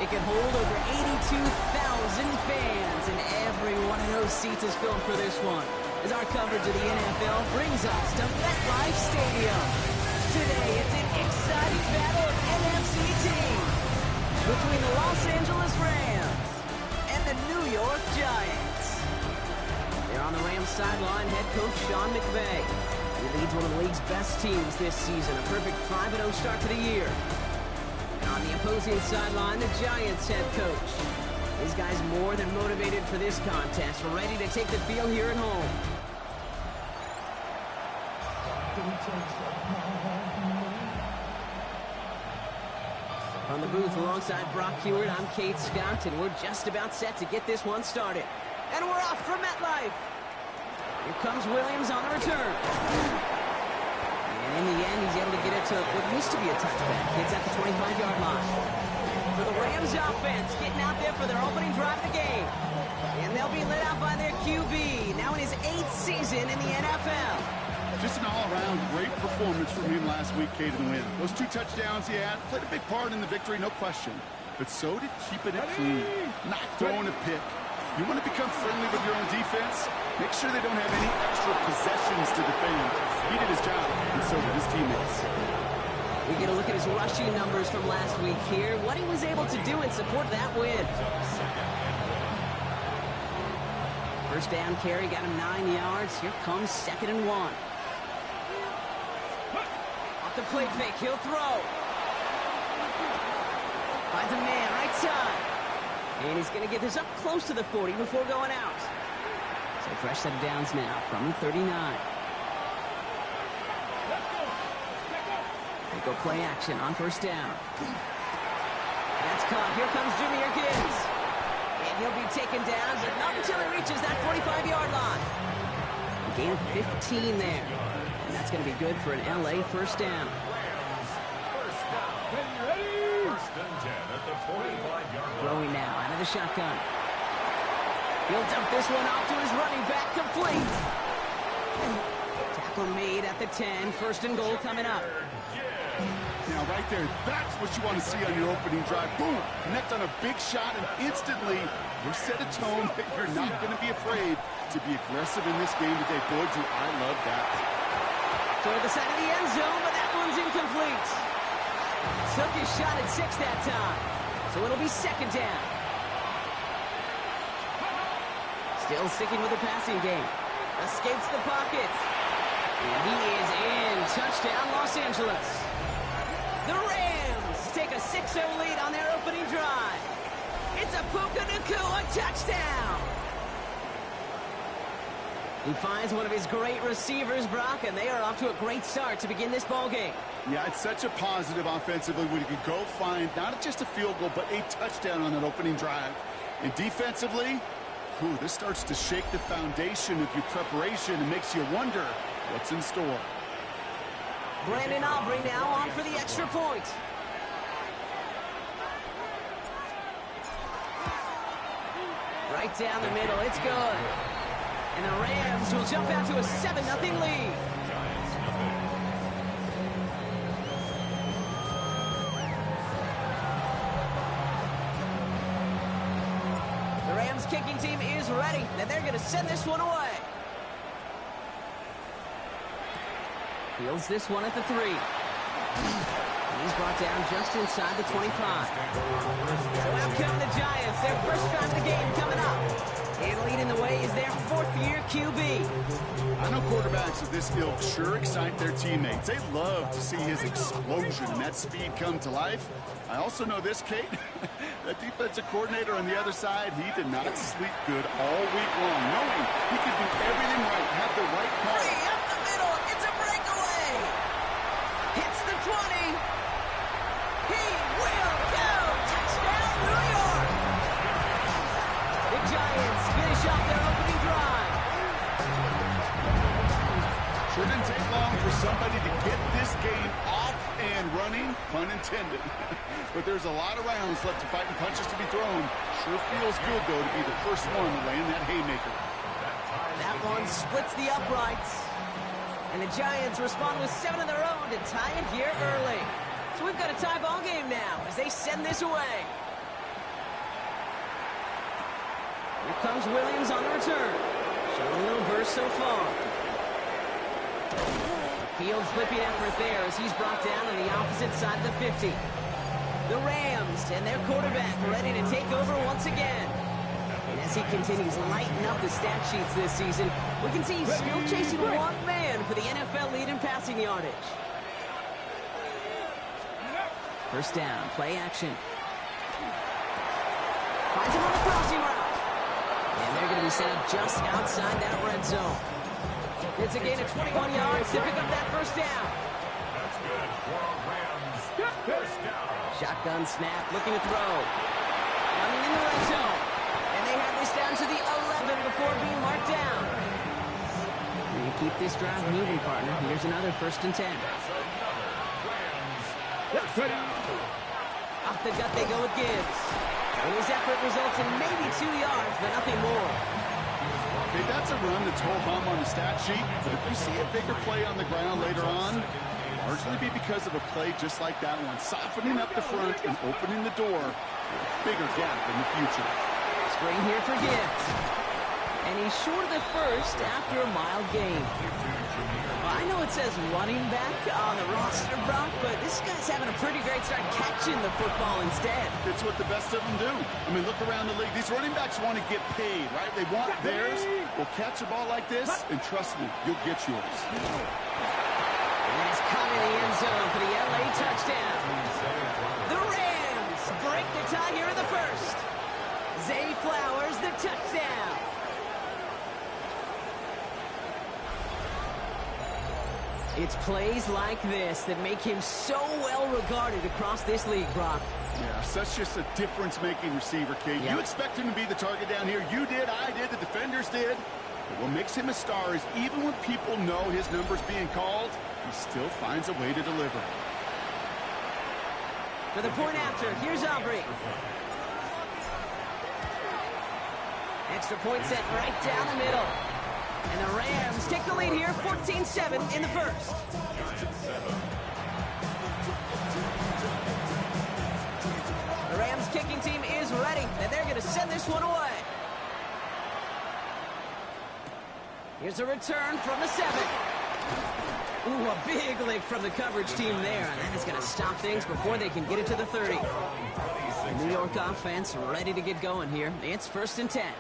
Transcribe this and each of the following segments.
It can hold over 82,000 fans, and every one of those seats is filled for this one, as our coverage of the NFL brings us to MetLife Stadium. Today, it's an exciting battle of NFC teams between the Los Angeles Rams and the New York Giants. There on the Rams sideline, head coach Sean McVay. He leads one of the league's best teams this season, a perfect 5-0 start to the year. And on the opposing sideline, the Giants head coach. These guys more than motivated for this contest, ready to take the field here at home. From the booth alongside Brock Hewitt, I'm Kate Scott, and we're just about set to get this one started. And we're off for MetLife. Here comes Williams on the return. And in the end, he's able to get it to what used to be a touchback. It's at the 25-yard line. For the Rams offense, getting out there for their opening drive of the game. And they'll be led out by their QB, now in his 8th season in the NFL. Just an all-around great performance from him last week, Kate, in the win. Those 2 touchdowns he had played a big part in the victory, no question. But so did keeping it clean, not throwing a pick. You want to become friendly with your own defense? Make sure they don't have any extra possessions to defend. He did his job, and so did his teammates. We get a look at his rushing numbers from last week here, what he was able to do and support that win. First down carry, got him 9 yards. Here comes 2nd and 1. Off the play fake, he'll throw. Finds a man, right side. And he's going to get this up close to the 40 before going out. So fresh set of downs now from the 39. They go play action on first down. That's caught. Here comes Jahmyr Gibbs. And he'll be taken down, but not until he reaches that 45-yard line. A gain of 15 there. And that's going to be good for an LA first down. Throwing now out of the shotgun. He'll dump this one off to his running back, complete. Tackle made at the 10. 1st and goal coming up. Now, right there, that's what you want to see on your opening drive. Boom! Connect on a big shot, and instantly, you set a tone that you're not going to be afraid to be aggressive in this game today. Boy, do I love that. Toward the side of the end zone, but that one's incomplete. Took his shot at 6 that time. So it'll be 2nd down. Still sticking with the passing game. Escapes the pocket. And he is in. Touchdown, Los Angeles. The Rams take a 6-0 lead on their opening drive. It's a Puka Nacua touchdown. He finds one of his great receivers, Brock, and they are off to a great start to begin this ball game. Yeah, it's such a positive offensively when you can go find not just a field goal, but a touchdown on that opening drive. And defensively, this starts to shake the foundation of your preparation and makes you wonder what's in store. Brandon Aubrey now on for the extra point. Right down the middle, it's good. And the Rams will jump out to a 7-0 lead. The Rams kicking team is ready, and they're going to send this one away. Fields this one at the 3. And he's brought down just inside the 25. So out come the Giants, their first drive of the game coming up. And leading the way is their 4th-year QB. I know quarterbacks of this ilk sure excite their teammates. They love to see his explosion and that speed come to life. I also know this, Kate. That defensive coordinator on the other side, he did not sleep good all week long, knowing he could do everything right, have the right call. Free up the middle, it's a breakaway. Hits the 20. He will go. Touchdown, New York. The Giants finish off their opening drive. Sure didn't take long for somebody to get this game off and running, pun intended. But there's a lot of rounds left to fight and punches to be thrown. Sure feels good, though, to be the first one to land that haymaker. That one splits the uprights. And the Giants respond with 7 of their own to tie it here early. So we've got a tie ball game now as they send this away. Here comes Williams on the return. Showing a little burst so far. Field flipping effort there as he's brought down on the opposite side of the 50. The Rams and their quarterback ready to take over once again. And as he continues lighting up the stat sheets this season, we can see he's still chasing one man for the NFL lead in passing yardage. First down, play action. Finds him on the crossing route. And they're going to be set up just outside that red zone. It's a gain of 21 yards to pick up that first down. That's good for Rams. First down. Shotgun snap, looking to throw. Running in the red zone. And they have this down to the 11 before being marked down. You keep this drive moving, partner. Here's another 1st and 10. Off the gut they go with Gibbs. And his effort results in maybe 2 yards, but nothing more. Okay, that's a run that's ho-hum on the stat sheet, but if you see a bigger play on the ground later on, largely be because of a play just like that one, softening up the front and opening the door for a bigger gap in the future. Screen here for Gibbs. And he's short of the first after a mild gain. Well, I know it says running back on the roster, Brock, but this guy's having a pretty great start catching the football instead. It's what the best of them do. I mean, look around the league. These running backs want to get paid, right? They want theirs. Well, catch a ball like this, and trust me, you'll get yours. And it's caught in the end zone for the LA touchdown. The Rams break the tie here in the first. Zay Flowers, the touchdown. It's plays like this that make him so well regarded across this league, Brock. Yeah, such just a difference-making receiver, Kate. Yep. You expect him to be the target down here. You did, I did, the defenders did. But what makes him a star is even when people know his number's being called, he still finds a way to deliver. For the point after, here's Aubrey. Extra point set right down the middle. And the Rams take the lead here, 14-7 in the first. The Rams kicking team is ready, and they're going to send this one away. Here's a return from the 7. Ooh, a big lick from the coverage team there, and that is going to stop things before they can get it to the 30. The New York offense ready to get going here. It's 1st and 10.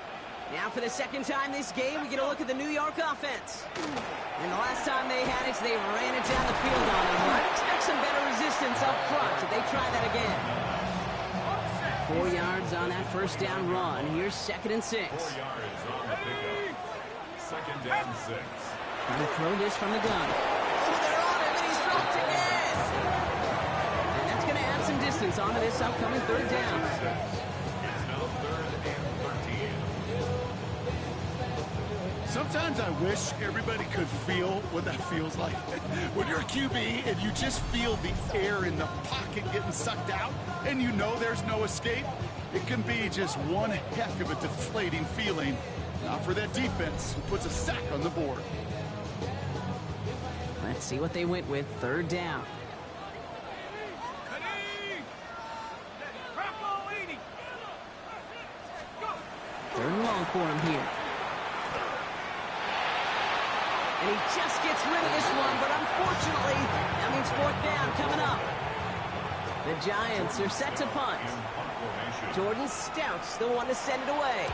Now for the second time this game, we get a look at the New York offense. And the last time they had it, they ran it down the field on them. I'd expect some better resistance up front if they try that again. 4 yards on that first down run. Here's 2nd and 6. 4 yards on the pickup. 2nd and 6. Trying to throw this from the gun. Oh, they're on him, and he's dropped again. And that's going to add some distance onto this upcoming 3rd down. Sometimes I wish everybody could feel what that feels like. When you're a QB and you just feel the air in the pocket getting sucked out and you know there's no escape, it can be just one heck of a deflating feeling. Not for that defense who puts a sack on the board. Let's see what they went with. 3rd down. Third and long for him here. And he just gets rid of this one, but unfortunately, that means 4th down coming up. The Giants are set to punt. Jordan Stout's the one to send it away.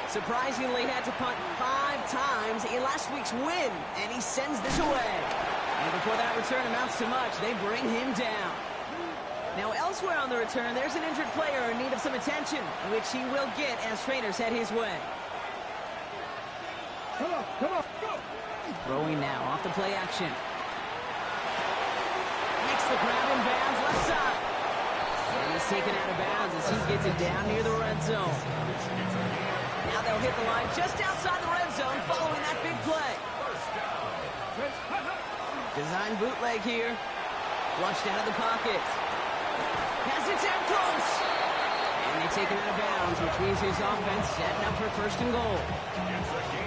Surprisingly, had to punt 5 times in last week's win, and he sends this away. And before that return amounts to much, they bring him down. Now, elsewhere on the return, there's an injured player in need of some attention, which he will get as trainers head his way. Come on, go! Throwing now off the play action. Makes the grab in bounds left side. And he's taken out of bounds as he gets it down near the red zone. Now they'll hit the line just outside the red zone following that big play. Design bootleg here. Flushed out of the pocket. Has it down close. And they take him out of bounds, which means his offense setting up for 1st and goal.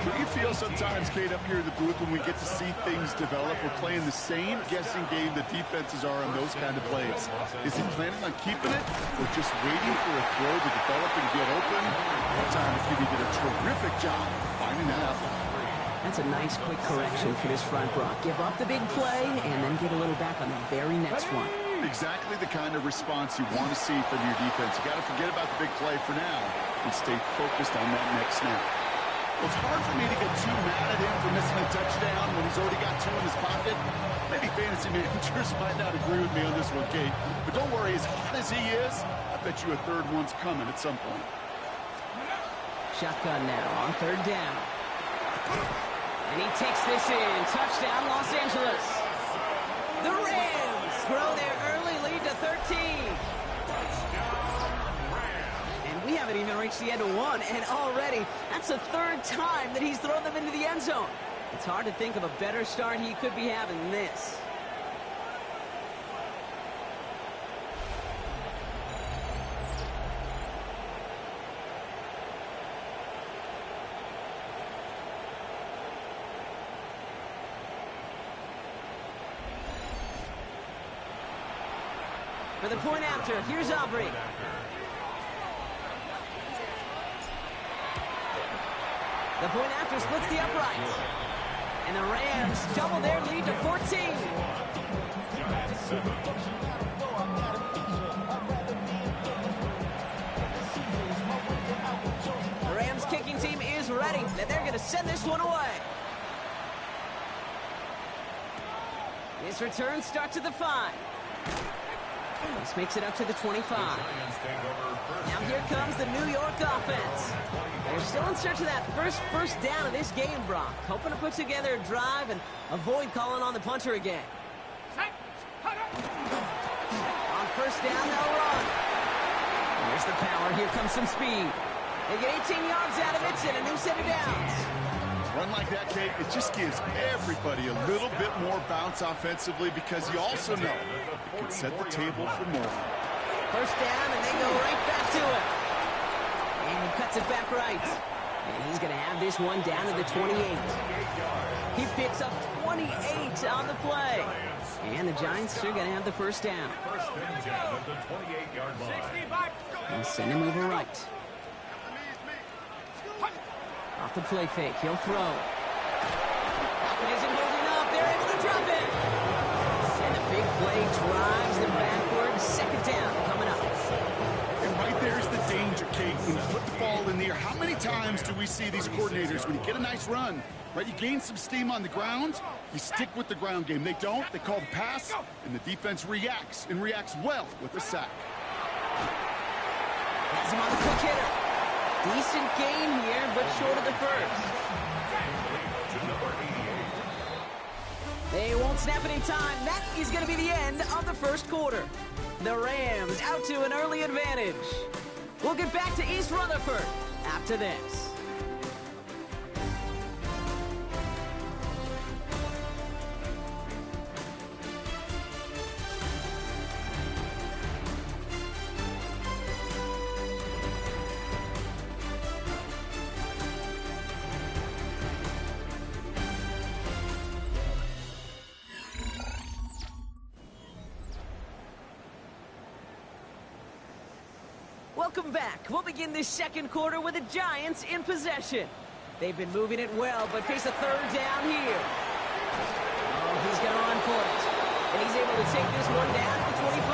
Pretty feel sometimes, Kate, up here in the booth when we get to see things develop? We're playing the same guessing game the defenses are on those kind of plays. Is he planning on keeping it or just waiting for a throw to develop and get open? That time, the QB did a terrific job finding that out. That's a nice quick correction for this front, Brock. Give up the big play and then get a little back on the very next one. Exactly the kind of response you want to see from your defense. You got to forget about the big play for now and stay focused on that next snap. Well, it's hard for me to get too mad at him for missing a touchdown when he's already got two in his pocket. Maybe fantasy managers might not agree with me on this one, Kate. But don't worry, as hot as he is, I bet you a third one's coming at some point. Shotgun now on third down. And he takes this in. Touchdown, Los Angeles. The Rams throw their early lead to 13. We haven't even reached the end of one, and already that's the third time that he's thrown them into the end zone. It's hard to think of a better start he could be having than this. For the point after, here's Aubrey. The point after splits the upright. And the Rams double their lead to 14. The Rams kicking team is ready, and they're going to send this one away. This return starts at the 5. This makes it up to the 25. Now here comes the New York offense. They're still in search of that first down of this game, Brock. Hoping to put together a drive and avoid calling on the punter again. On first down, they'll run. There's the power. Here comes some speed. They get 18 yards out of it and a new set of downs. Run like that, Kate, it just gives everybody a little bit more bounce offensively because you also know it can set the table for more. First down, and they go right back to it. And he cuts it back right. And he's going to have this one down to the 28. He picks up 28 on the play. And the Giants are going to have the first down. They'll send him over right. Off the play fake, he'll throw. Falcon isn't holding up, they're able to drop it. And the big play drives them backward. Second down coming up. And right there's the danger, Kate. When you put the ball in the air, how many times do we see these coordinators, when you get a nice run, right, you gain some steam on the ground, you stick with the ground game. They don't, they call the pass, and the defense reacts, and reacts well with a sack. Has him on the quick hitter. Decent gain here, but short of the first. They won't snap it in time. That is going to be the end of the first quarter. The Rams out to an early advantage. We'll get back to East Rutherford after this. Welcome back. We'll begin this second quarter with the Giants in possession. They've been moving it well, but face a third down here. Oh, he's going to run for it. And he's able to take this one down to the 25.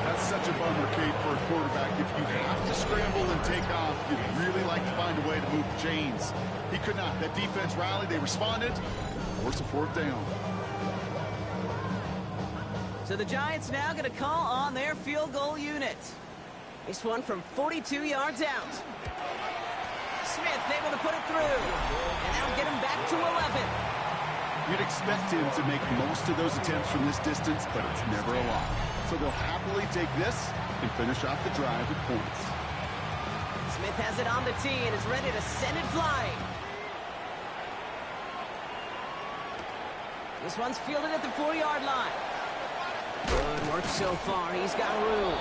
That's such a bummer, Kate, for a quarterback. If you have to scramble and take off, you'd really like to find a way to move the chains. He could not. That defense rallied. They responded. Force a fourth down. So the Giants now going to call on their field goal unit. This one from 42 yards out. Smith able to put it through. And that'll get him back to 11. You'd expect him to make most of those attempts from this distance, but it's never a lot. So they'll happily take this and finish off the drive with points. Smith has it on the tee and is ready to send it flying. This one's fielded at the 4-yard line. Good work so far. He's got room.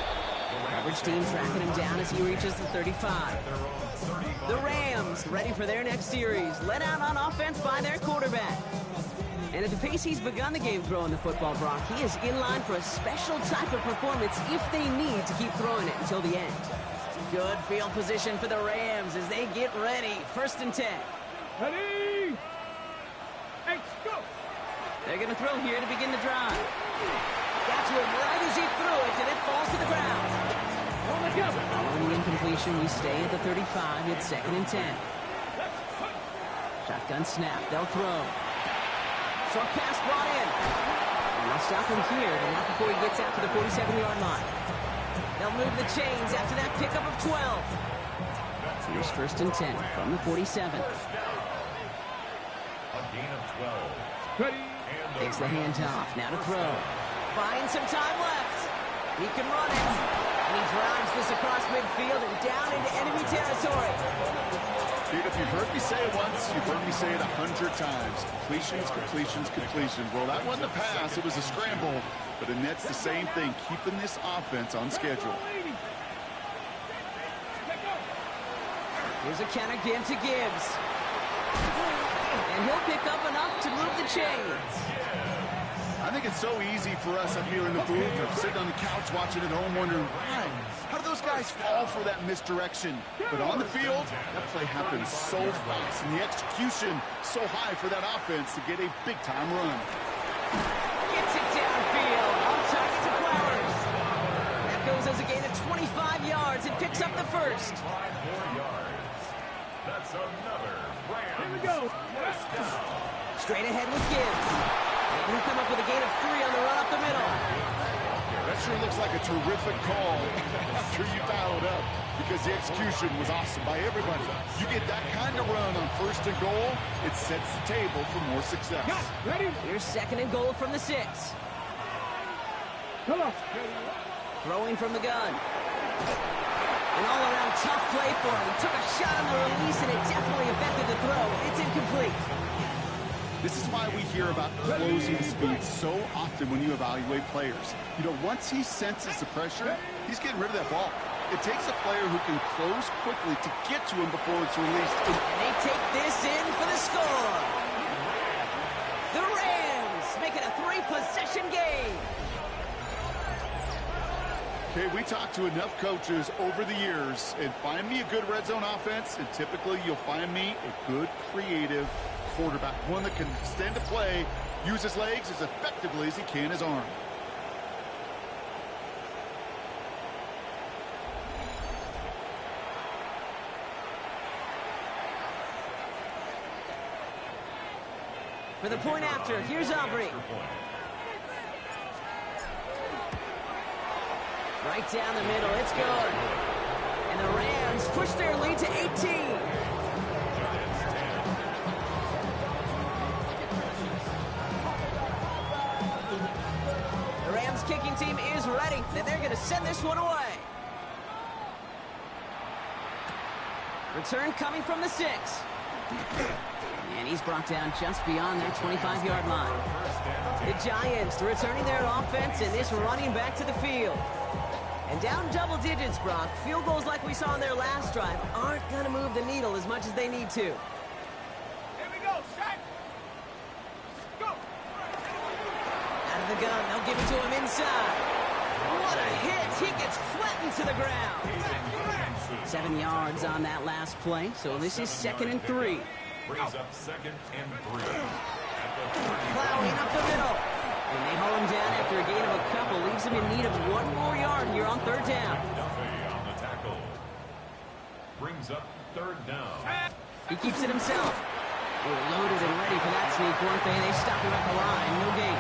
Coverage team tracking him down as he reaches the 35. The Rams ready for their next series, led out on offense by their quarterback. And at the pace he's begun the game throwing the football, Brock, he is in line for a special type of performance if they need to keep throwing it until the end. Good field position for the Rams as they get ready. 1st and 10. Ready? Let's go. They're going to throw here to begin the drive. Got to him right as he threw it, and it falls to the ground. Following the incompletion, we stay at the 35. It's 2nd and 10. Shotgun snap. They'll throw. Short pass brought in. And they'll stop him here, but not before he gets out to the 47-yard line. They'll move the chains after that pickup of 12. Here's 1st and 10 from the 47. A gain of 12. Ready? Takes the handoff. Now to throw. Finds some time left. He can run it. And he drives this across midfield and down into enemy territory. Dude, if you've heard me say it once, you've heard me say it 100 times. Completions, completions, completions. Well, that wasn't a pass. It was a scramble. But the net's the same thing, keeping this offense on schedule. Here's a counter give to Gibbs. And he'll pick up enough to move the chains. I think it's so easy for us up here in the booth or sitting on the couch watching at home wondering, why? How do those guys fall for that misdirection? But on the field, that play happens so fast, and the execution so high for that offense to get a big-time run. Gets it downfield. On target to Flowers. That goes as a gain of 25 yards and picks up the first. 5 more yards. That's another Rams. Here we go. Straight ahead with Gibbs. And he'll come up with a gain of 3 on the run up the middle. That sure looks like a terrific call after you dial it up, because the execution was awesome by everybody. You get that kind of run on 1st and goal, it sets the table for more success. Ready? Here's 2nd and goal from the 6. Come on. Throwing from the gun. An all-around tough play for him. He took a shot on the release, and it definitely affected the throw. It's incomplete. This is why we hear about closing speed so often when you evaluate players. You know, once he senses the pressure, he's getting rid of that ball. It takes a player who can close quickly to get to him before it's released. And they take this in for the score. The Rams make it a 3-possession game. Okay, we talked to enough coaches over the years, and find me a good red zone offense, and typically you'll find me a good creative quarterback, one that can extend a play, use his legs as effectively as he can his arm. For the point after, here's Aubrey. Right down the middle, it's good. And the Rams push their lead to 18. The Rams kicking team is ready, and they're going to send this one away. Return coming from the 6. And he's brought down just beyond that 25-yard line. The Giants returning their offense and this running back to the field. And down double digits, Brock. Field goals like we saw on their last drive aren't going to move the needle as much as they need to. Here we go. Set. Go. Out of the gun, they'll give it to him inside. What a hit. He gets flattened to the ground. 7 yards on that last play, so this is 2nd and 3. Brings up 2nd and 3. Plowing up the middle. And they haul him down after a gain of a couple. Leaves him in need of 1 more yard here on 3rd down. Duffy on the tackle. Brings up 3rd down. He keeps it himself. They were loaded and ready for that sneak, weren't they? They stopped him at the line. No gain.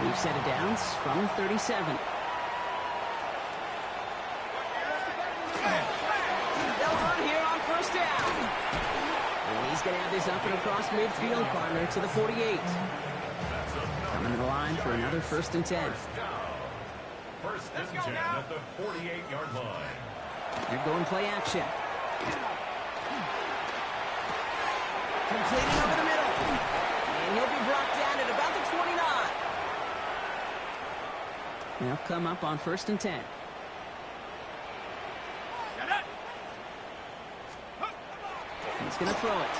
We've set it down from 37. They'll run here on 1st down. And he's going to have this up and across midfield, partner, to the 48. Coming to the line for another 1st and 10. 1st and 10 at the 48-yard line. They're going play action. Completing over the middle. And he'll be brought down at about the 29. They'll come up on 1st and 10. He's going to throw it.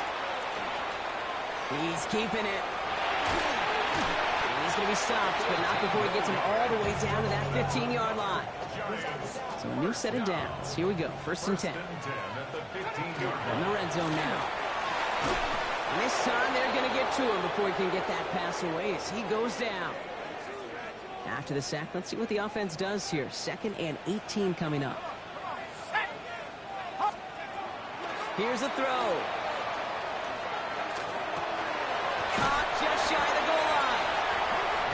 He's keeping it. And he's going to be stopped, but not before he gets him all the way down to that 15-yard line. So a new set of downs. Here we go. First and 10. In the red zone now. And this time they're going to get to him before he can get that pass away as he goes down. After the sack, let's see what the offense does here. 2nd and 18 coming up. Here's a throw. Caught just shy of the goal line.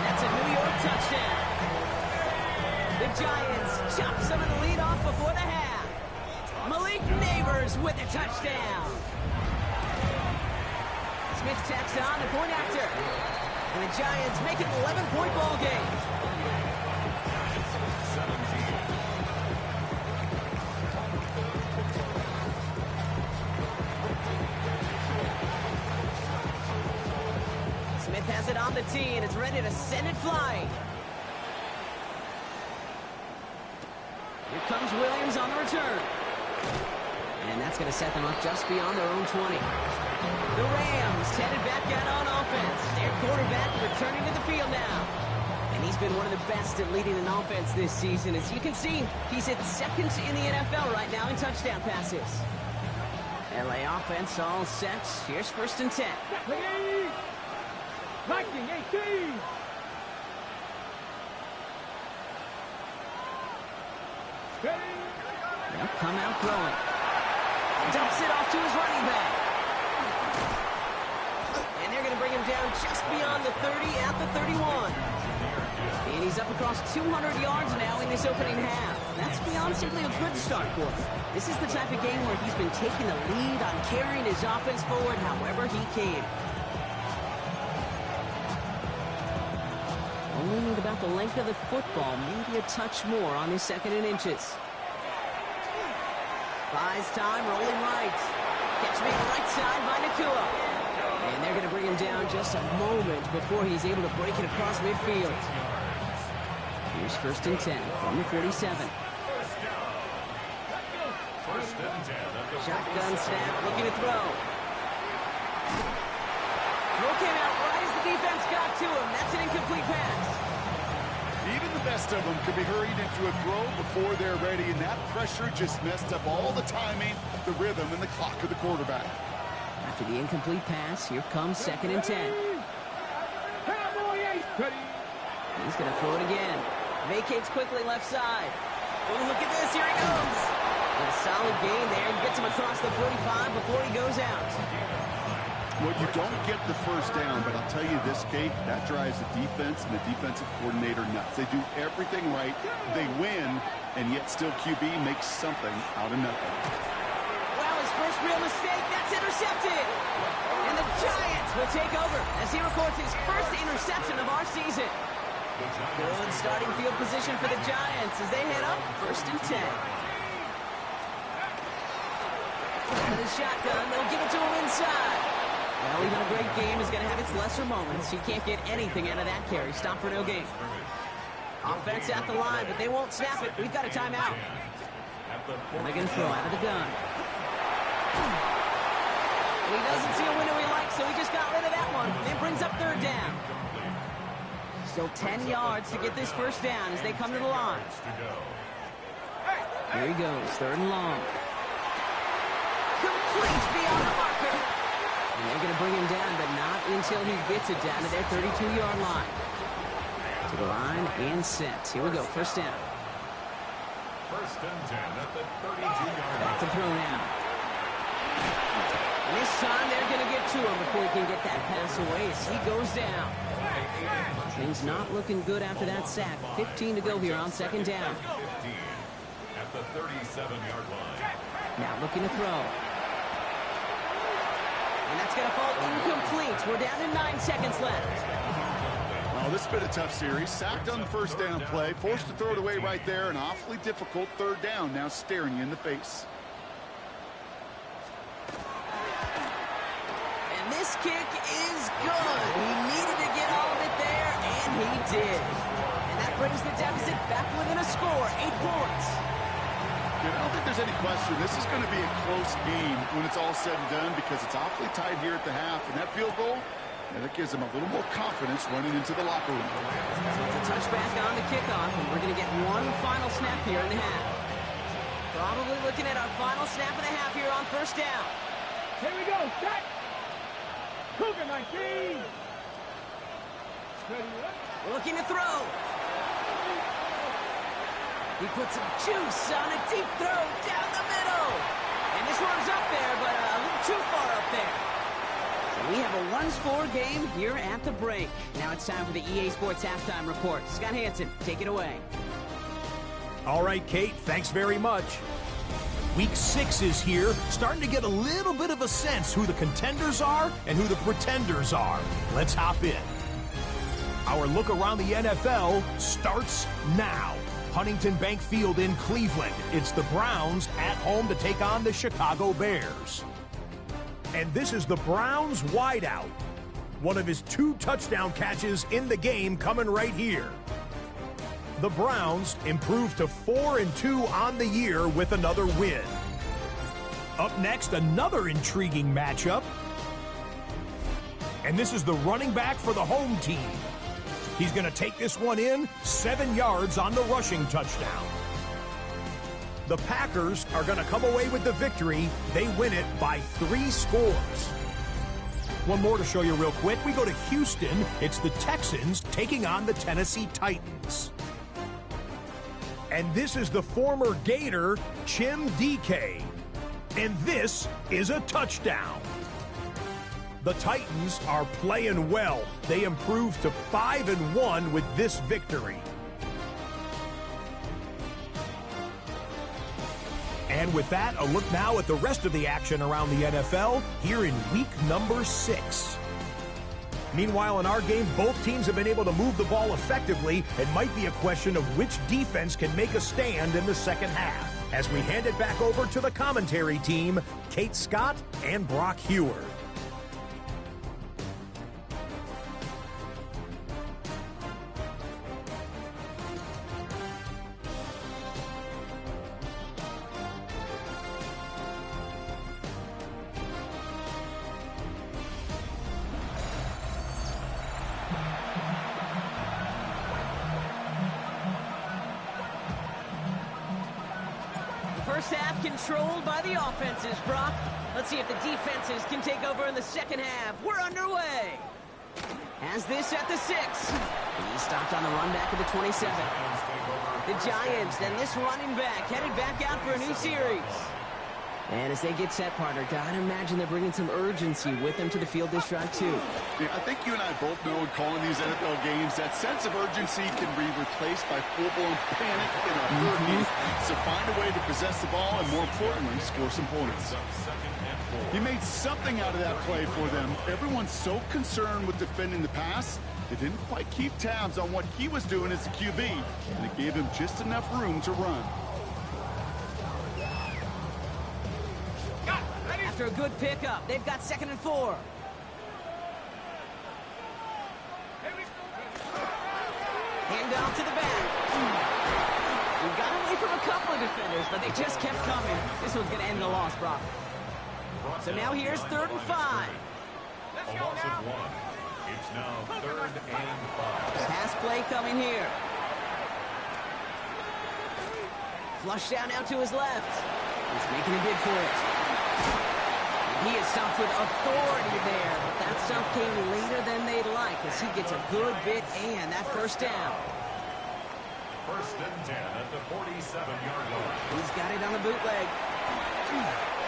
That's a New York touchdown. The Giants chop some of the lead off before the half. Malik Neighbors with a touchdown. Smith tacks on the point after. And the Giants make it an 11-point ball game. Smith has it on the tee and is ready to send it flying. Here comes Williams on the return. And that's going to set them up just beyond their own 20. The Rams headed back out on offense. Their quarterback returning to the field now. And he's been one of the best at leading an offense this season. As you can see, he's at 2nd in the NFL right now in touchdown passes. LA offense all set. Here's 1st and 10. Viking 18. They'll come out throwing. Dumps it off to his running back. And they're going to bring him down just beyond the 30 at the 31. And he's up across 200 yards now in this opening half. That's beyond simply a good start for him. This is the type of game where he's been taking the lead on carrying his offense forward however he can. Only need about the length of the football, maybe a touch more on his 2nd and inches. Buys time, rolling right. Catch me on the right side by Nakua. And they're going to bring him down just a moment before he's able to break it across midfield. Here's 1st and 10 from the 47. Shotgun snap, looking to throw. Throw came out right as the defense got to him. That's an incomplete pass. Even the best of them could be hurried into a throw before they're ready, and that pressure just messed up all the timing, the rhythm, and the clock of the quarterback. After the incomplete pass, here comes 2nd and 10. He's going to throw it again. Vacates quickly left side. Oh, look at this. Here he goes. And a solid gain there. Gets him across the 45 before he goes out. Well, you don't get the first down, but I'll tell you this, Kate, that drives the defense and the defensive coordinator nuts. They do everything right, they win, and yet still QB makes something out of nothing. Well, his first real mistake, that's intercepted. And the Giants will take over as he records his first interception of our season. Good starting field position for the Giants as they head up 1st and 10. With a shotgun, they'll give it to him inside. Well, even a great game is going to have its lesser moments. You can't get anything out of that carry. Stop for no gain. Offense at the line, but they won't snap it. We've got a timeout. And they're going to throw out of the gun. And he doesn't see a window he likes, so he just got rid of that one. It brings up 3rd down. Still 10 yards to get this 1st down as they come to the line. Here he goes, 3rd and long. Complete beyond the marker. And they're going to bring him down, but not until he gets it down to their 32-yard line. To the line and set. Here we go, 1st down. 1st and 10 at the 32-yard line. Back to throw now. And this time they're going to get to him before he can get that pass away as he goes down. Things not looking good after that sack. 15 to go here on 2nd down. 15 at the 37-yard line. Now looking to throw. And that's going to fall incomplete. We're down to 9 seconds left. Oh, this has been a tough series. Sacked on the 1st down play. Forced to throw it away right there. An awfully difficult 3rd down now staring you in the face. And this kick is good. He needed to get all of it there, and he did. And that brings the deficit back within a score, 8 points. And I don't think there's any question this is going to be a close game when it's all said and done because it's awfully tight here at the half. And that field goal, that gives them a little more confidence running into the locker room. So it's a touchback on the kickoff, and we're going to get one final snap here in the half. Probably looking at our final snap and a half here on first down. Here we go. Set. Cougar 19. Ready up. Looking to throw. He puts some juice on a deep throw down the middle. And this one's up there, but a little too far up there. So we have a one-score game here at the break. Now it's time for the EA Sports Halftime Report. Scott Hansen, take it away. All right, Kate, thanks very much. Week 6 is here, starting to get a little bit of a sense who the contenders are and who the pretenders are. Let's hop in. Our look around the NFL starts now. Huntington Bank Field in Cleveland. It's the Browns at home to take on the Chicago Bears. And this is the Browns wideout. One of his 2 touchdown catches in the game coming right here. The Browns improved to 4-2 on the year with another win. Up next, another intriguing matchup. And this is the running back for the home team. He's going to take this one in, 7 yards on the rushing touchdown. The Packers are going to come away with the victory. They win it by 3 scores. One more to show you real quick. We go to Houston. It's the Texans taking on the Tennessee Titans. And this is the former Gator, Chim DK. And this is a touchdown. The Titans are playing well. They improved to 5-1 with this victory. And with that, a look now at the rest of the action around the NFL here in week number 6. Meanwhile, in our game, both teams have been able to move the ball effectively. It might be a question of which defense can make a stand in the second half. As we hand it back over to the commentary team, Kate Scott and Brock Heward. First half controlled by the offenses, Brock. Let's see if the defenses can take over in the second half. We're underway. Has this at the 6. He stopped on the run back of the 27. The Giants, then this running back, headed back out for a new series. And as they get set, partner, gotta imagine they're bringing some urgency with them to the field this drive, too. Yeah, I think you and I both know in calling these NFL games, that sense of urgency can be replaced by full-blown panic in a heartbeat. So find a way to possess the ball and, more importantly, score some points. He made something out of that play for them. Everyone's so concerned with defending the pass, they didn't quite keep tabs on what he was doing as a QB, and it gave him just enough room to run. After a good pickup, they've got 2nd and 4. Hand off to the back. We got away from a couple of defenders, but they just kept coming. This one's going to end the loss, Brock. So now here's 3rd and 5. A loss of 1. It's now 3rd and 5. Pass play coming here. Flush down now to his left. He's making a bid for it. He is stopped with authority there, but that stop came later than they'd like as he gets a good bit and that first down. 1st and 10 at the 47-yard line. He's got it on the bootleg.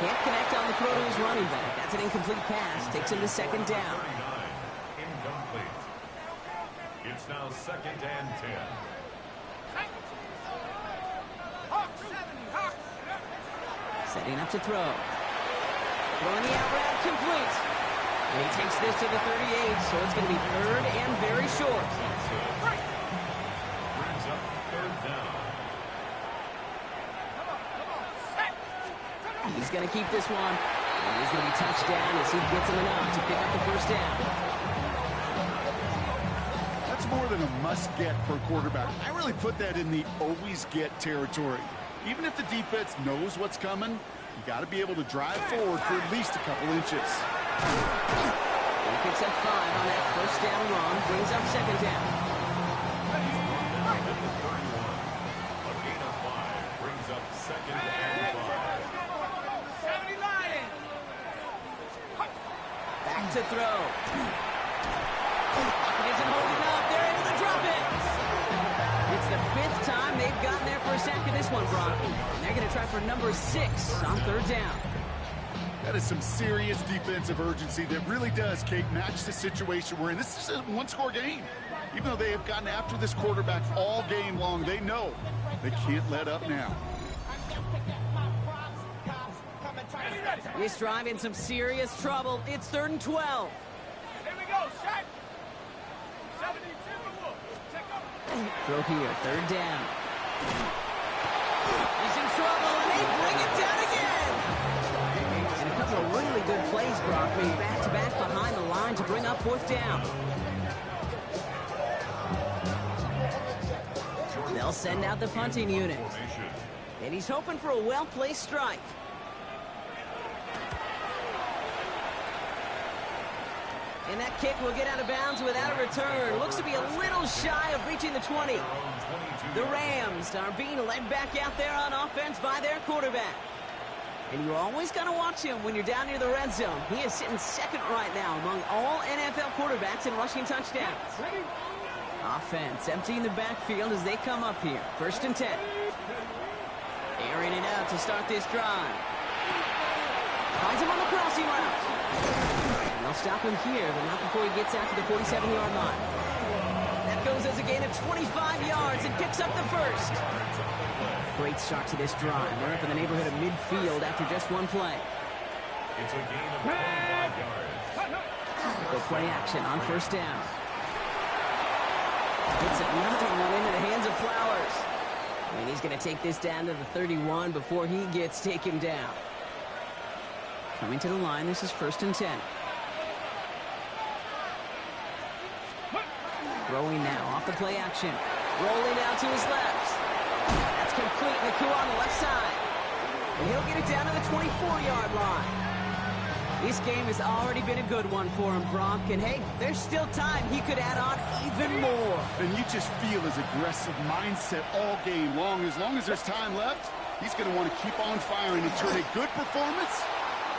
Can't connect on the throw to his running back. That's an incomplete pass. Takes him to 2nd down. 39, incomplete. It's now 2nd and 10. Setting up to throw. Throwing the out route complete. And he takes this to the 38, so it's going to be 3rd and very short. Brings up 3rd down. He's going to keep this one. And he's going to be touched down as he gets him enough to pick up the first down. That's more than a must-get for a quarterback. I really put that in the always-get territory. Even if the defense knows what's coming, you got to be able to drive forward for at least a couple inches. He picks up 5 on that first down run, brings up second down. A gain of 5 brings up second and 5. 70 Lions. Back to throw. Isn't holding up. They're able to drop it. It's the 5th time they've gotten there for a sack in this one, Brock. And they're going to try for number 6 on third down. That is some serious defensive urgency that really does, Kate, match the situation we're in. This is a one-score game. Even though they have gotten after this quarterback all game long, they know they can't let up now. This drive in some serious trouble. It's 3rd and 12. Here we go, shot. 72. Check up. Throw here, 3rd down. He's in trouble, and they bring it down again. And a couple of really good plays, Brock, made back-to-back behind the line to bring up 4th down. They'll send out the punting unit. And he's hoping for a well-placed strike. And that kick will get out of bounds without a return. Looks to be a little shy of reaching the 20. The Rams are being led back out there on offense by their quarterback. And you always got to watch him when you're down near the red zone. He is sitting 2nd right now among all NFL quarterbacks in rushing touchdowns. Offense emptying the backfield as they come up here. 1st and 10. Airing it out to start this drive. Finds him on the crossing route. And they'll stop him here, but not before he gets out to the 47-yard line. That goes as a gain of 25 yards and picks up the 1st. Great start to this drive. They're up in the neighborhood of midfield after just one play. It's a gain of 25 yards. Go play action on 1st down. It's another one into the hands of Flowers. And he's going to take this down to the 31 before he gets taken down. Coming to the line, this is 1st and 10. Throwing now off the play action. Rolling out to his left. That's complete. Naku on the left side. And he'll get it down to the 24-yard line. This game has already been a good one for him, Brock. And hey, there's still time. He could add on even more. And you just feel his aggressive mindset all game long. As there's time left, he's going to want to keep on firing and turn a good performance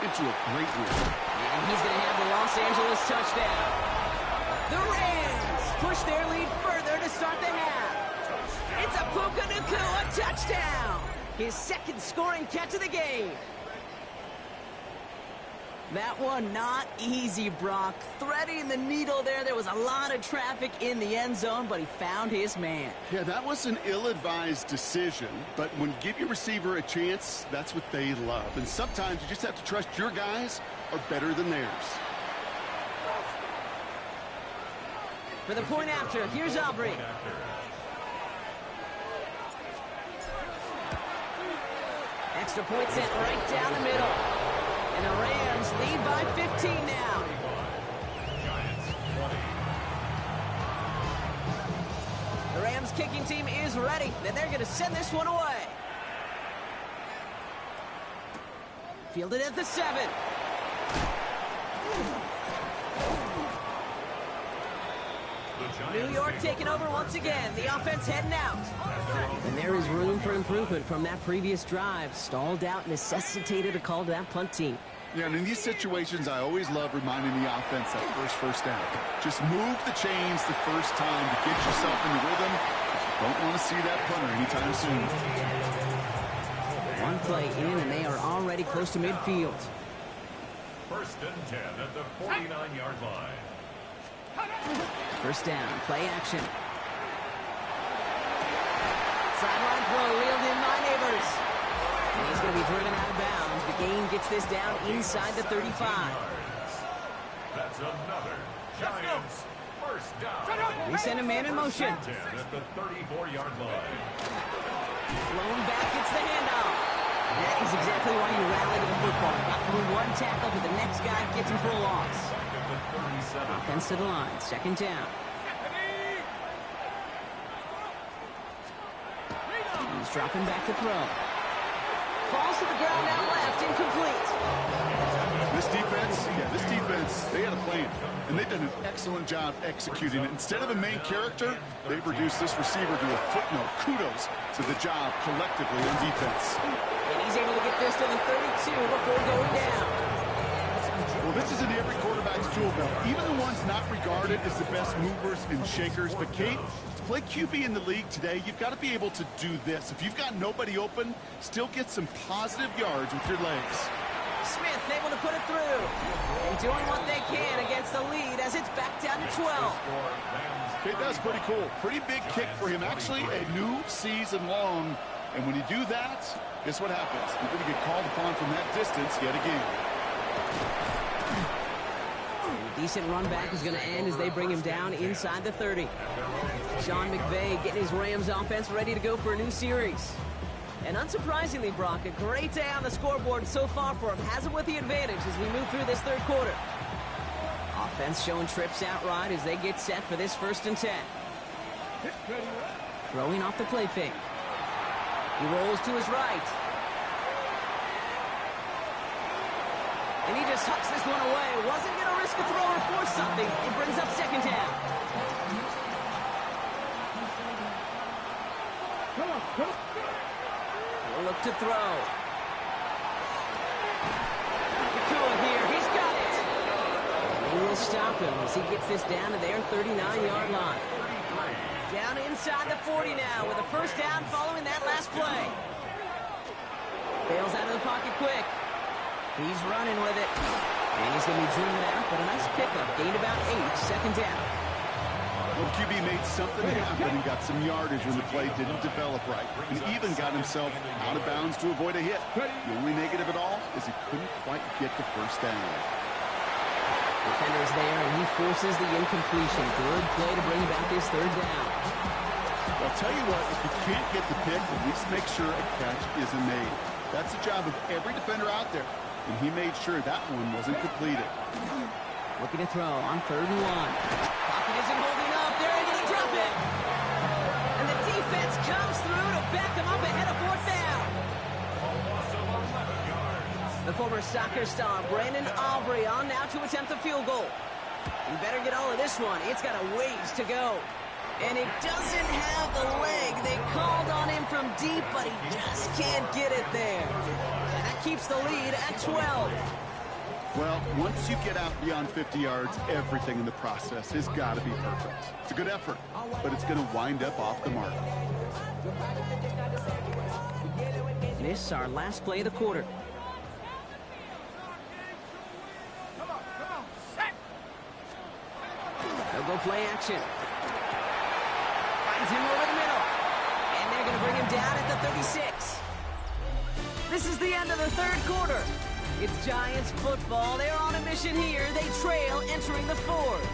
into a great win. And he's going to have the Los Angeles touchdown. The Rams push their lead further to start the half. It's a Puka Naku, a touchdown. His 2nd scoring catch of the game. That one not easy, Brock. Threading the needle there. There was a lot of traffic in the end zone, but he found his man. Yeah, that was an ill-advised decision, but when you give your receiver a chance, that's what they love. And sometimes you just have to trust your guys are better than theirs. For the point after, here's Aubrey. Extra point sent right down the middle. And the Rams lead by 15 now. The Rams kicking team is ready, and they're going to send this one away. Fielded at the 7. New York taking over once again. The offense heading out. And there is room for improvement from that previous drive. Stalled out, necessitated a call to that punt team. Yeah, and in these situations, I always love reminding the offense that first down. Just move the chains the first time to get yourself in the rhythm. You don't want to see that punter anytime soon. One play in, and they are already close to midfield. 1st and 10 at the 49-yard line. 1st down, play action. Sideline throw reeled in by Neighbors. And he's going to be driven out of bounds. The gain gets this down inside the 35. That's another Giants 1st down. We send a man in motion. 10 at the 34-yard line. Blown back, gets the handoff. That is exactly why you rally to the football. Got through one tackle, but the next guy gets him for a loss. Offense to the line, 2nd down. He's dropping back to throw. falls to the ground out left, incomplete. This defense, they had a plan, and they've done an excellent job executing it. Instead of a main character, they've reduced this receiver to a footnote. Kudos to the job collectively on defense. And he's able to get this to the 32 before going down. Well, this is in every quarterback's tool belt, even the ones not regarded as the best movers and shakers. But, Kate, to play QB in the league today, you've got to be able to do this. If you've got nobody open, still get some positive yards with your legs. Smith able to put it through. And doing what they can against the lead as it's back down to 12. Kate, that's pretty cool. Pretty big kick for him. Actually, a new season long. And when you do that, guess what happens? You're going to get called upon from that distance yet again. Decent run back is going to end as they bring him down inside the 30. Sean McVay getting his Rams offense ready to go for a new series. And unsurprisingly, Brock, a great day on the scoreboard so far for him. Has him with the advantage as we move through this third quarter. Offense showing trips outright as they get set for this 1st and 10. Throwing off the play fake. He rolls to his right. And he just hucks this one away. Wasn't going to risk a throw or force something. It brings up 2nd down. Come on. He'll look to throw. Nakua here. He's got it. And he will stop him as he gets this down to their 39-yard line. Down inside the 40 now with a 1st down following that last play. Bails out of the pocket quick. He's running with it. And he's going to be driven out, but a nice pickup. Gained about 8, 2nd down. Well, QB made something happen and got some yardage when the play didn't develop right. And even got himself out of bounds to avoid a hit. The only negative at all is he couldn't quite get the 1st down. Defender's there, and he forces the incompletion. Good play to bring about this 3rd down. I'll tell you what, if you can't get the pick, at least make sure a catch isn't made. That's the job of every defender out there. And he made sure that one wasn't completed. Looking to throw on 3rd and 1. Pocket isn't holding up. They're able to drop it. And the defense comes through to back them up ahead of 4th down. The former soccer star, Brandon Aubrey, on now to attempt a field goal. He better get all of this one. It's got a ways to go. And it doesn't have the leg. They called on him from deep, but he just can't get it there. And that keeps the lead at 12. Well, once you get out beyond 50 yards, everything in the process has got to be perfect. It's a good effort, but it's going to wind up off the mark. This is our last play of the quarter. They'll go play action. Finds him over the middle. And they're going to bring him down at the 36. This is the end of the 3rd quarter. It's Giants football. They're on a mission here. They trail entering the 4th.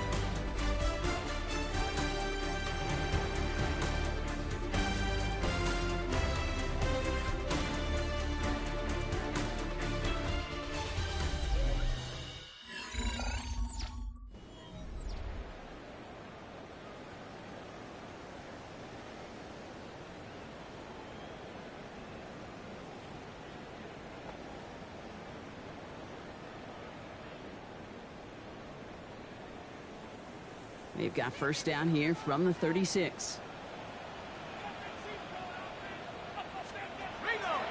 They've got 1st down here from the 36.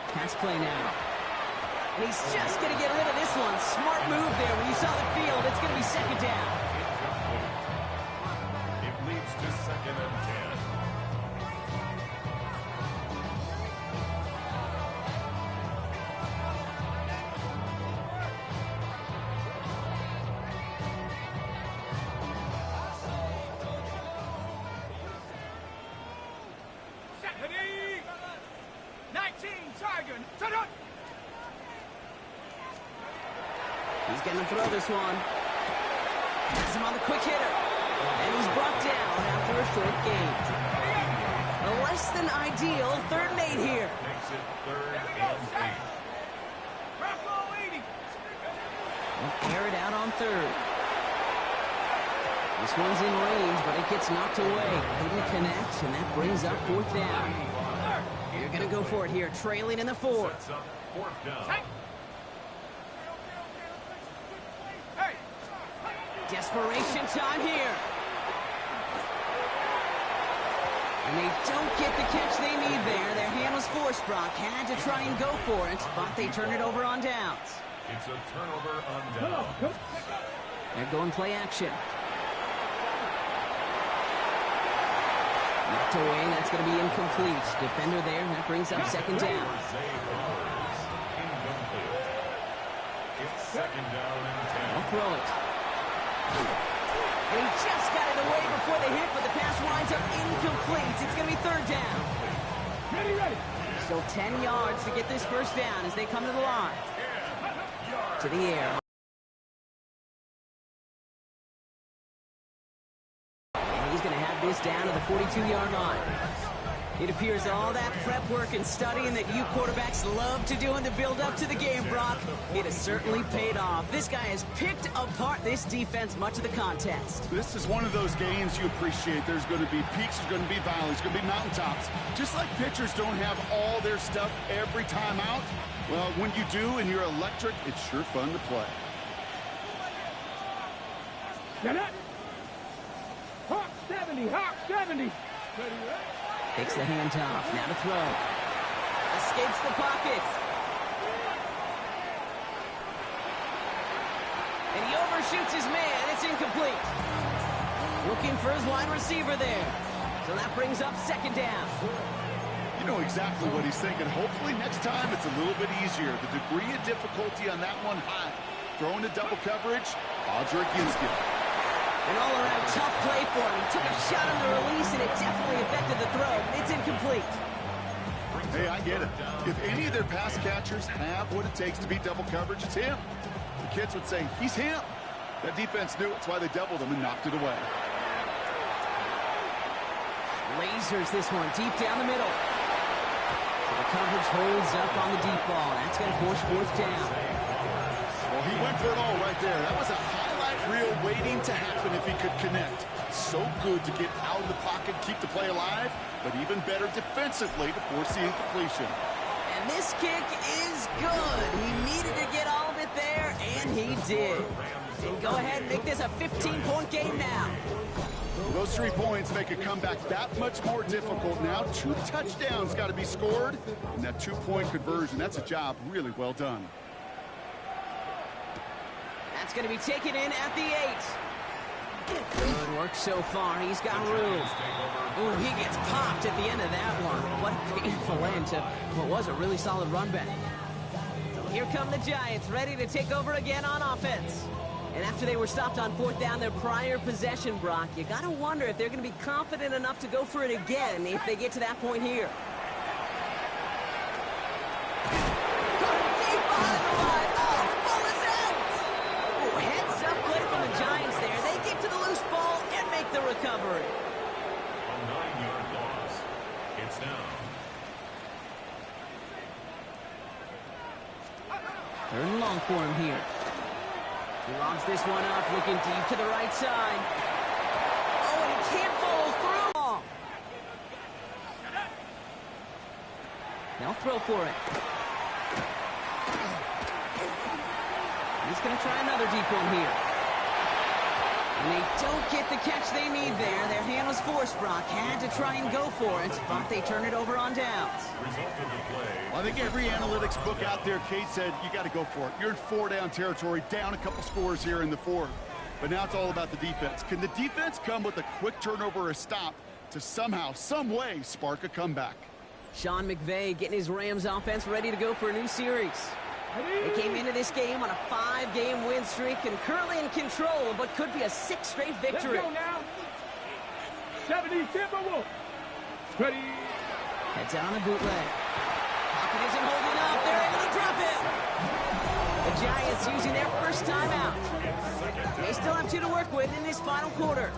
Pass play now. And he's just going to get rid of this one. Smart move there. When you saw the field, it's going to be 2nd down. It leads to 2nd and 10. He's going to throw this one. Has him on the quick hitter. And he's brought down after a short gain. A less than ideal 3rd and 8 here. Makes it 3rd and 8. They'll air it out on 3rd. This one's in range, but it gets knocked away. Couldn't connect, and that brings up 4th down. You're going to go for it here, trailing in the 4th. 4th down. Desperation time here. And they don't get the catch they need there. Their hand was forced. Brock had to try and go for it, but they turn it over on downs. It's a turnover on downs. They're going play action. Knocked away, that's going to be incomplete. Defender there, that brings up 2nd down. It's 2nd down and 10. I'll throw it. And he just got it away before the hit, but the pass winds up incomplete. It's going to be 3rd down. Ready. Still 10 yards to get this 1st down as they come to the line. To the air. And he's going to have this down to the 42-yard line. It appears all that prep work and studying that you quarterbacks love to do in the build-up to the game, Brock, it has certainly paid off. This guy has picked apart this defense much of the contest. This is one of those games you appreciate. There's going to be peaks, there's going to be valleys, there's going to be mountaintops. Just like pitchers don't have all their stuff every time out, well, when you do and you're electric, it's sure fun to play. Get it. Hawk 70, Hawk 70. Takes the handoff, now to throw. Escapes the pocket. And he overshoots his man. It's incomplete. Looking for his wide receiver there. So that brings up 2nd down. You know exactly what he's thinking. Hopefully next time it's a little bit easier. The degree of difficulty on that one high. Throwing to double coverage, odds are against you. An all-around tough play for him. He took a shot on the release, and it definitely affected the throw. It's incomplete. Hey, I get it. If any of their pass catchers have what it takes to beat double coverage, it's him. The kids would say, he's him. That defense knew it. That's why they doubled him and knocked it away. Lasers this one deep down the middle. So the coverage holds up on the deep ball. That's going to force 4th down. Well, he went for it all right there. That was a highlight reel waiting to happen if he could connect. So good to get out of the pocket, keep the play alive, but even better defensively to force the incompletion. And this kick is good. He needed to get all of it there, and he did. And go ahead and make this a 15-point game now. Those 3 points make a comeback that much more difficult now. 2 touchdowns got to be scored, and that 2-point conversion, that's a job really well done. That's going to be taken in at the 8. Good work so far. He's got room. Ooh, he gets popped at the end of that one. What a painful end to what was a really solid run back. So here come the Giants, ready to take over again on offense. And after they were stopped on 4th down their prior possession, Brock, you got to wonder if they're going to be confident enough to go for it again if they get to that point here. The recovery. A 9-yard loss. It's down. 3rd and long for him here. He lobs this one up, looking deep to the right side. Oh, and he can't follow through. Now throw for it. He's going to try another deep one here. And they don't get the catch they need there. Their hand was forced. Brock had to try and go for it, but they turn it over on downs. Result of the play. I think every analytics book out there, Kate, said you got to go for it. You're in 4-down territory, down a couple scores here in the 4th. But now it's all about the defense. Can the defense come with a quick turnover or a stop to somehow, some way, spark a comeback? Sean McVay getting his Rams offense ready to go for a new series. They came into this game on a 5-game win streak and currently in control of what could be a 6th straight victory. Let's go now. 70 Timberwolves. Ready. Heads out on a bootleg. Pocket isn't holding up. They're able to drop it. The Giants using their first timeout. They still have 2 to work with in this final quarter.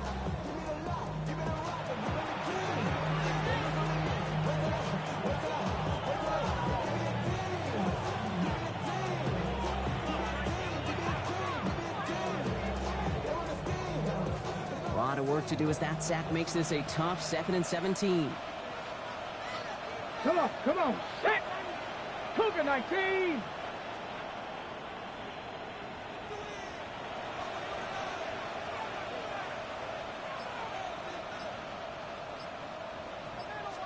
A lot of work to do as that sack makes this a tough 2nd and 17. Come on, set. Cougar 19.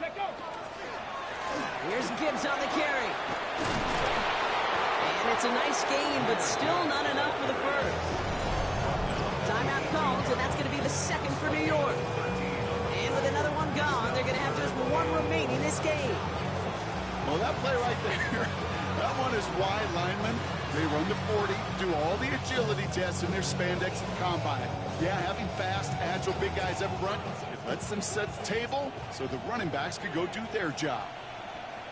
Let go. Here's Gibbs on the carry. And it's a nice gain, but still not enough for the first. Timeout called, and that's going to be the second for New York. And with another one gone, they're going to have just one remaining this game. Well, that play right there, that one is wide linemen. They run the 40, do all the agility tests in their spandex at the combine. Yeah, having fast, agile big guys up front, it lets them set the table so the running backs could go do their job.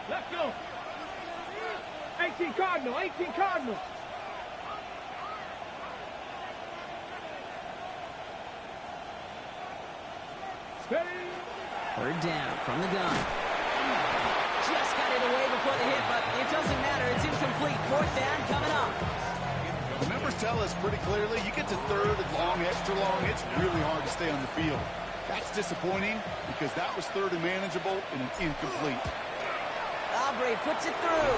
Let's go. 18 Cardinal, 18 Cardinal. Steady. Third down from the gun. Just got it away before the hit, but it doesn't matter. It's incomplete. Fourth down coming up. The numbers tell us pretty clearly, you get to third and long, extra long, it's really hard to stay on the field. That's disappointing because that was third and manageable and an incomplete. Aubrey puts it through.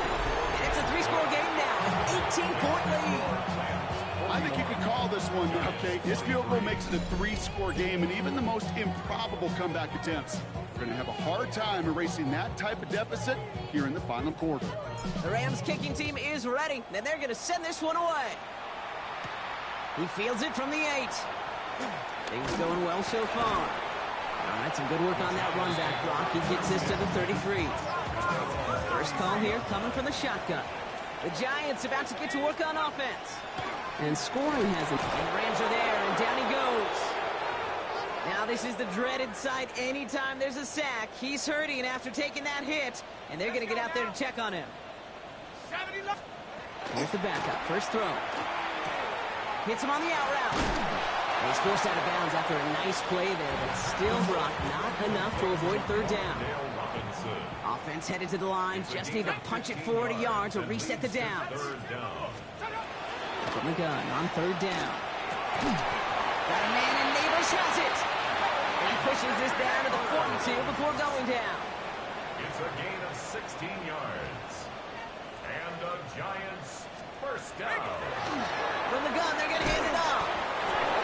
And it's a three-score game now, an 18-point lead. I think you could call this one now, Kate. This field goal makes it a three-score game, and even the most improbable comeback attempts are going to have a hard time erasing that type of deficit here in the final quarter. The Rams kicking team is ready, and they're going to send this one away. He fields it from the 8. Things going well so far. All right, some good work on that run back block. He gets this to the 33. First call here coming from the shotgun. The Giants about to get to work on offense. And scoring hasn't. And the Rams are there, and down he goes. Now this is the dreaded sight anytime there's a sack. He's hurting after taking that hit, and they're going to get out there to check on him. Here's the backup. First throw. Hits him on the out route. And he's forced out of bounds after a nice play there, but still, Brock, not enough to avoid third down. Offense headed to the line. Just need to punch it 40 yards or reset the downs. From the gun on third down. Got a man, and Neighbors has it. And he pushes this down to the 42 before going down. It's a gain of 16 yards. And the Giants first down. From the gun, they're going to hand it off.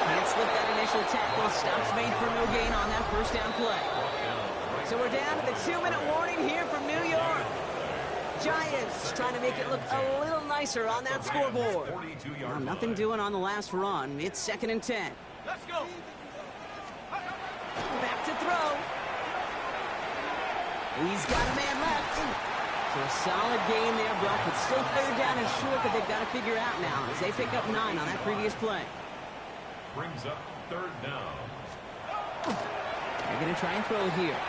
Can't slip that initial tackle. Stops made for no gain on that first down play. So we're down to the 2-minute warning here from New York. Giants trying to make it look a little nicer on that scoreboard. Well, nothing doing on the last run. It's 2nd and 10. Let's go. Back to throw. He's got a man left. So a solid game there, Brock, but still third down and short that they've got to figure out now as they pick up 9 on that previous play. Brings up third down. They're going to try and throw here.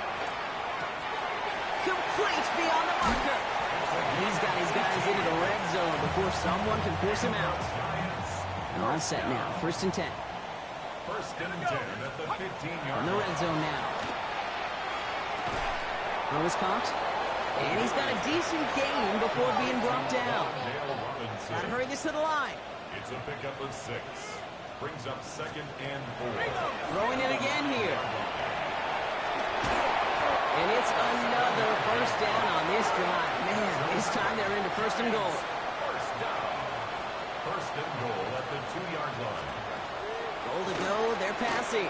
Complete beyond the marker. He's got his guys into the red zone before someone can force him out. And all set now. 1st and 10. First and 10 at the 15-yard In the red zone now. Throw is caught. And he's got a decent gain before being brought down. Got to hurry this to the line. It's a pickup of 6. Brings up 2nd and 4. Throwing it again here. And it's another first down on this drive. Man, this time they're into 1st and goal. First down. 1st and goal at the 2-yard line. Goal to go, they're passing.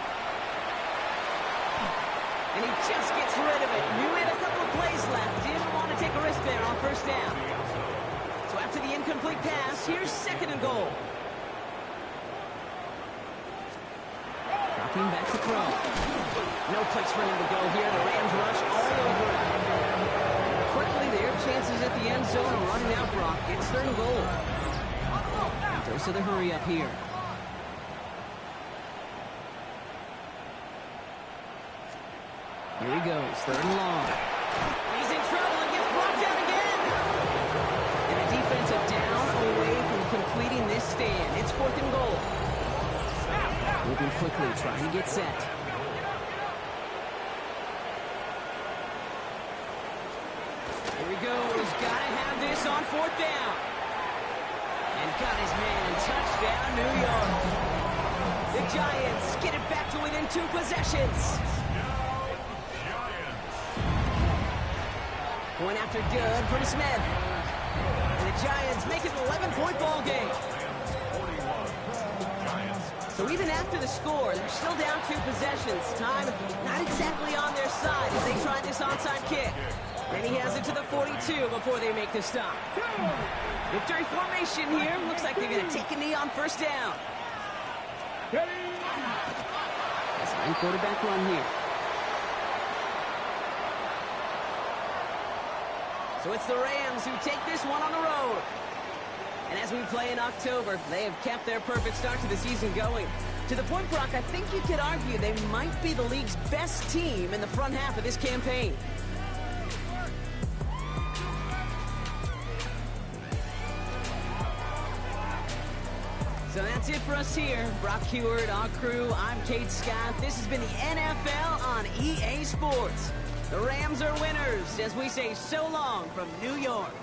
And he just gets rid of it. Knew he had a couple of plays left. Didn't want to take a risk there on 1st down. So after the incomplete pass, here's 2nd and goal. Dropping back to throw. No place for him to go here. The Rams rush all over him. Quickly, their chances at the end zone are running out, Brock. It's 3rd and goal. Dose of the hurry up here. Here he goes, 3rd and long. He's in trouble and gets brought down again. And the defense are down away from completing this stand. It's 4th and goal. Moving quickly, trying to get set. Here he goes. Got to have this on 4th down. And got his man. Touchdown, New York. The Giants get it back to within 2 possessions. Going after good from Smith. And the Giants make it an 11-point ball game. So even after the score, they're still down 2 possessions. Time not exactly on their side as they try this onside kick. And he has it to the 42 before they make the stop. Victory formation here. Looks like they're going to take a knee on first down. Design quarterback run here. So it's the Rams who take this one on the road. And as we play in October, they have kept their perfect start to the season going. To the point, Brock, I think you could argue they might be the league's best team in the front half of this campaign. So that's it for us here. Brock Heward, our crew, I'm Kate Scott. This has been the NFL on EA Sports. The Rams are winners as we say so long from New York.